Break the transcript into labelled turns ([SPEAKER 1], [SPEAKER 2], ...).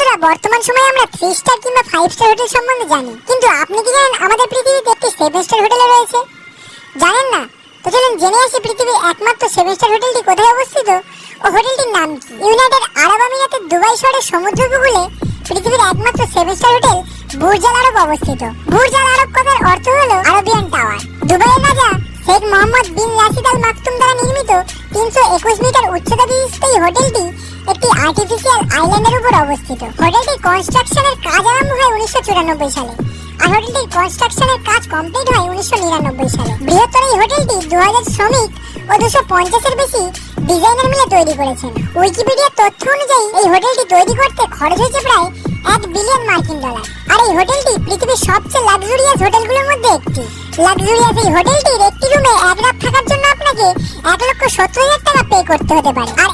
[SPEAKER 1] বন্ধুরা, বর্তমান সময়ে আমরা 3 স্টার কিংবা 5 স্টার হোটেল সম্বন্ধে জানি, কিন্তু আপনি কি জানেন আমাদের পৃথিবীতে একটি 7 স্টার হোটেল রয়েছে? জানেন না? তো চলুন জেনে আসি পৃথিবীর একমাত্র 7 স্টার হোটেলটি কোথায় অবস্থিত ও হোটেলটির নাম কি। ইউনাইটেড আরব আমিরাতের দুবাই শহরের সমুদ্র উপকূলে পৃথিবীর একমাত্র 7 স্টার হোটেল বুর্জ আল আরব অবস্থিত। বুর্জ আল আরব কথার অর্থ হলো আরবিয়ান টাওয়ার। দুবাইয়ের রাজা শেখ মোহাম্মদ বিন রাশিদ আল মাকতুম দ্বারা নির্মিত 321 মিটার উচ্চতা বিশিষ্ট এই হোটেলটি একটি আর্টিফিশিয়াল আইল্যান্ডের উপর অবস্থিত। হোটেলটির কনস্ট্রাকশনের কাজ আরম্ভ হয় 1994 সালে আর হোটেলটির কনস্ট্রাকশনের কাজ কমপ্লিট হয় 1999 সালে। বৃহত্তর এই হোটেলটি 2000 শ্রমিক ও 250-এর বেশি ডিজাইনার মিলে তৈরি করেছেন। উইকিপিডিয়ার তথ্য অনুযায়ী এই হোটেলটি তৈরি করতে খরচ হয়েছে প্রায় $1 বিলিয়ন মার্কিন। আর এই হোটেলটি পৃথিবীর সবচেয়ে লাক্সারিয়াস হোটেলগুলোর মধ্যে একটি। লাক্সারিয়াস এই হোটেলটির একটি রুমে 1 রাত থাকার জন্য আপনাকে 1,70,000 টাকা পে করতে হতে পারে। আর